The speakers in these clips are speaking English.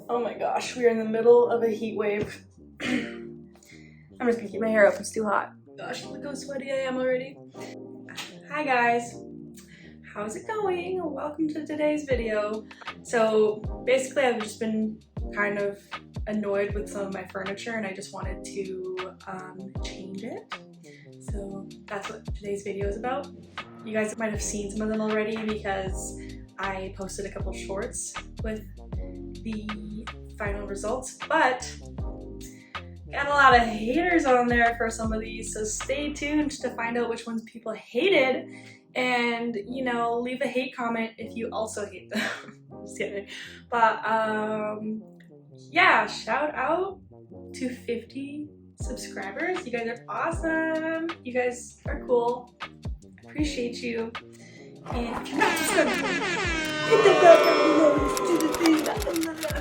Oh my gosh, we are in the middle of a heat wave. I'm just gonna keep my hair up, it's too hot. Gosh, look how sweaty I am already. Hi guys, how's it going? Welcome to today's video. So basically I've just been kind of annoyed with some of my furniture and I just wanted to change it. So that's what today's video is about. You guys might have seen some of them already because I posted a couple shorts with the final results, but got a lot of haters on there for some of these, so stay tuned to find out which ones people hated and, you know, leave a hate comment if you also hate them. Just kidding. But yeah, shout out to 50 subscribers. You guys are awesome. You guys are cool. Appreciate you. And if you're not subscribed, hit the bell down below, do the thing,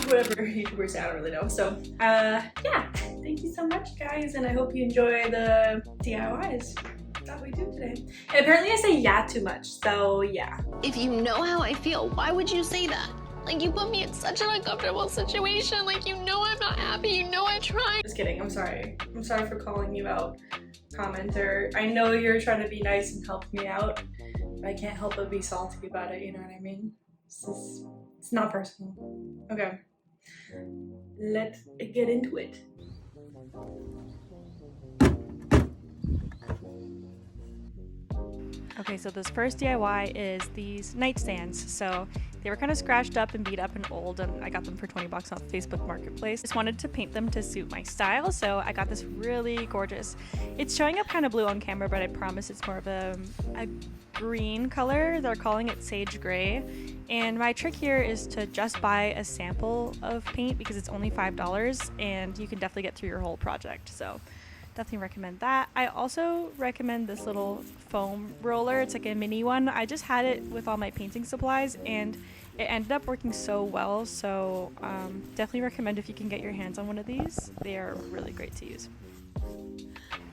whatever YouTubers say, I don't really know. So yeah, thank you so much guys, and I hope you enjoy the DIYs that we do today. And apparently I say yeah too much, so yeah. If you know how I feel, why would you say that? Like, you put me in such an uncomfortable situation. Like, you know I'm not happy, you know I tried. Just kidding, I'm sorry. I'm sorry for calling you out, commenter. I know you're trying to be nice and help me out, but I can't help but be salty about it, you know what I mean? It's not personal. Okay, let's get into it. Okay, so this first DIY is these nightstands. So they were kind of scratched up and beat up and old, and I got them for 20 bucks off Facebook Marketplace. Just wanted to paint them to suit my style, so I got this really gorgeous. It's showing up kind of blue on camera, but I promise it's more of a green color. They're calling it sage gray. And my trick here is to just buy a sample of paint because it's only $5 and you can definitely get through your whole project. So definitely recommend that. I also recommend this little foam roller. It's like a mini one. I just had it with all my painting supplies and it ended up working so well. So definitely recommend if you can get your hands on one of these. They are really great to use.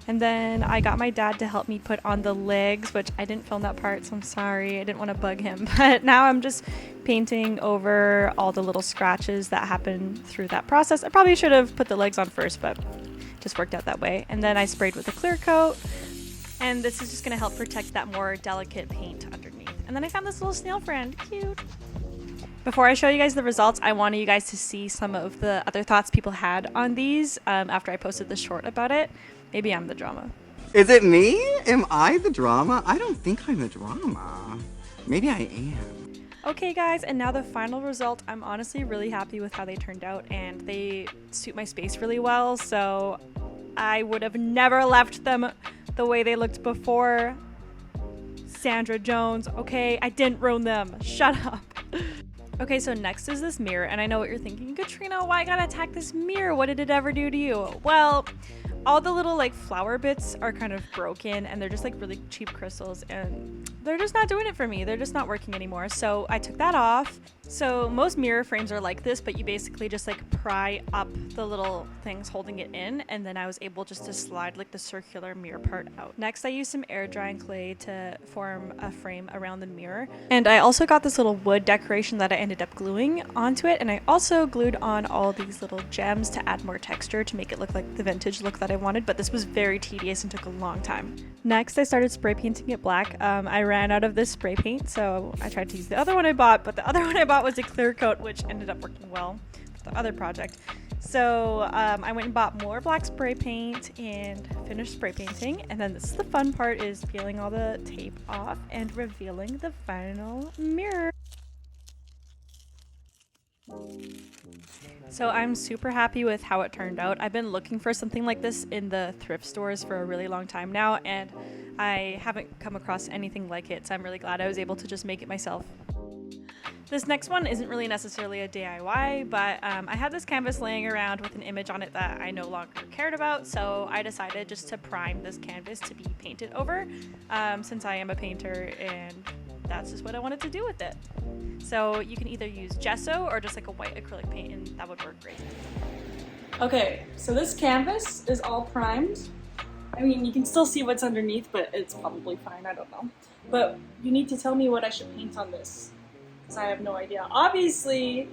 And then I got my dad to help me put on the legs, which I didn't film that part, so I'm sorry. I didn't want to bug him. But now I'm just painting over all the little scratches that happened through that process. I probably should have put the legs on first, but just worked out that way. And then I sprayed with a clear coat. And this is just going to help protect that more delicate paint underneath. And then I found this little snail friend. Cute. Before I show you guys the results, I wanted you guys to see some of the other thoughts people had on these after I posted the short about it. Maybe I'm the drama. Is it me? Am I the drama? I don't think I'm the drama. Maybe I am. Okay guys, and now the final result. I'm honestly really happy with how they turned out and they suit my space really well, so I would have never left them the way they looked before. Sandra Jones, okay? I didn't ruin them. Shut up. Okay, so next is this mirror, and I know what you're thinking. Katrina, why gotta attack this mirror? What did it ever do to you? Well, all the little like flower bits are kind of broken and they're just like really cheap crystals and they're just not doing it for me. They're just not working anymore. So I took that off. So most mirror frames are like this, but you basically just like pry up the little things holding it in, and then I was able just to slide like the circular mirror part out. Next I used some air drying clay to form a frame around the mirror, and I also got this little wood decoration that I ended up gluing onto it, and I also glued on all these little gems to add more texture to make it look like the vintage look that I wanted, but this was very tedious and took a long time. Next I started spray painting it black. I ran out of this spray paint, so I tried to use the other one I bought, but the other one I bought was a clear coat, which ended up working well for the other project. So I went and bought more black spray paint and finished spray painting, and then this is the fun part, is peeling all the tape off and revealing the final mirror. So I'm super happy with how it turned out. I've been looking for something like this in the thrift stores for a really long time now, and I haven't come across anything like it, so I'm really glad I was able to just make it myself. This next one isn't really necessarily a DIY, but I had this canvas laying around with an image on it that I no longer cared about, so I decided just to prime this canvas to be painted over, since I am a painter and that's just what I wanted to do with it. So you can either use gesso or just like a white acrylic paint, and that would work great. Okay, so this canvas is all primed. I mean, you can still see what's underneath, but it's probably fine, I don't know. But you need to tell me what I should paint on this, because I have no idea. Obviously,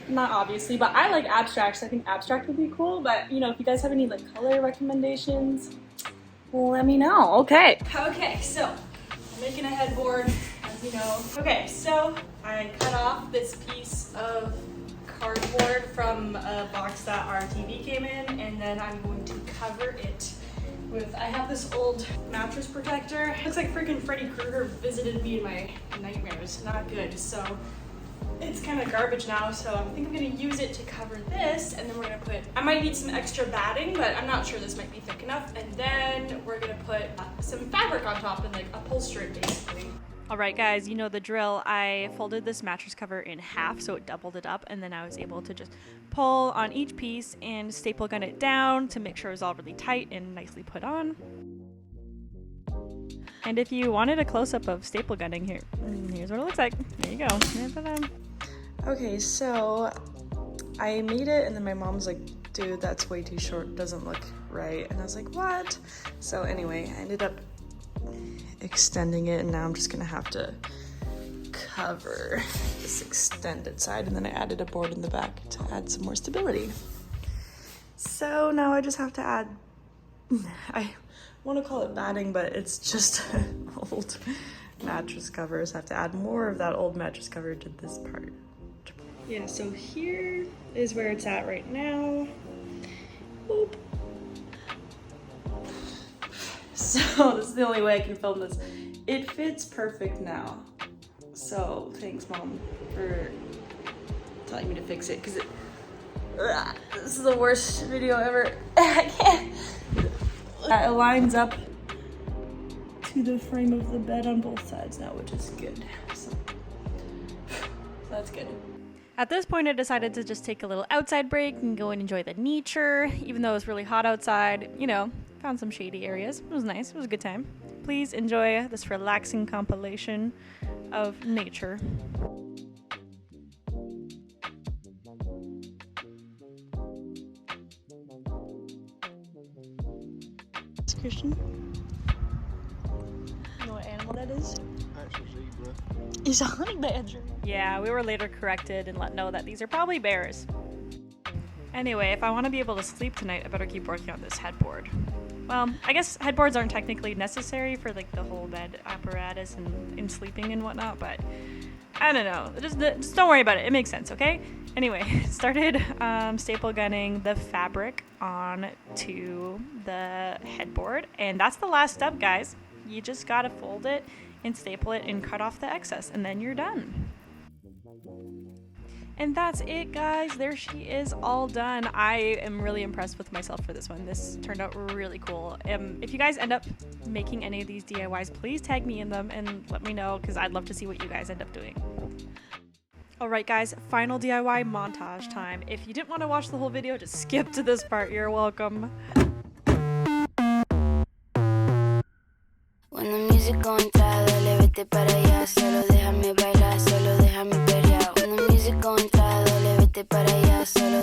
not obviously, but I like abstract, so I think abstract would be cool. But you know, if you guys have any like color recommendations, let me know. Okay. Okay, so I'm making a headboard, as you know. Okay, so I cut off this piece of cardboard from a box that our TV came in, and then I'm going to cover it with, I have this old mattress protector. Looks like freaking Freddy Krueger visited me in my nightmares. Not good. So it's kind of garbage now, so I think I'm gonna use it to cover this, and then we're gonna put, I might need some extra batting, but I'm not sure this might be thick enough, and then we're gonna put some fabric on top and like upholster it basically. Alright guys, you know the drill. I folded this mattress cover in half so it doubled it up, and then I was able to just pull on each piece and staple gun it down to make sure it was all really tight and nicely put on. And if you wanted a close-up of staple gunning, here's what it looks like. There you go. Okay, so I made it, and then my mom's like, dude, that's way too short, doesn't look right. And I was like, what? So anyway, I ended up extending it, and now I'm just gonna have to cover this extended side, and then I added a board in the back to add some more stability. So now I just have to add, I want to call it batting, but it's just old mattress covers. I have to add more of that old mattress cover to this part. Yeah, so here is where it's at right now. Boop. So this is the only way I can film this. It fits perfect now. So thanks, Mom, for telling me to fix it, because this is the worst video ever. I can't. It lines up to the frame of the bed on both sides now, which is good. So that's good. At this point, I decided to just take a little outside break and go and enjoy the nature. Even though it was really hot outside, you know, found some shady areas. It was nice. It was a good time. Please enjoy this relaxing compilation of nature. Christian, you know what animal that is? Actual zebra. It's a honey badger. Yeah, we were later corrected and let know that these are probably bears. Anyway, if I want to be able to sleep tonight, I better keep working on this headboard. Well, I guess headboards aren't technically necessary for like the whole bed apparatus and in sleeping and whatnot, but I don't know. Just don't worry about it. It makes sense, okay? Anyway, started staple gunning the fabric onto the headboard, and that's the last step, guys. You just gotta fold it and staple it and cut off the excess, and then you're done. And that's it, guys. There she is, all done. I am really impressed with myself for this one. This turned out really cool. If you guys end up making any of these DIYs, please tag me in them and let me know, because I'd love to see what you guys end up doing. Alright guys, final DIY montage time. If you didn't want to watch the whole video, just skip to this part. You're welcome. When the music entra, dale, vete para allá. Solo déjame bailar, solo déjame pelear. When the music entra, dale, vete para allá. Solo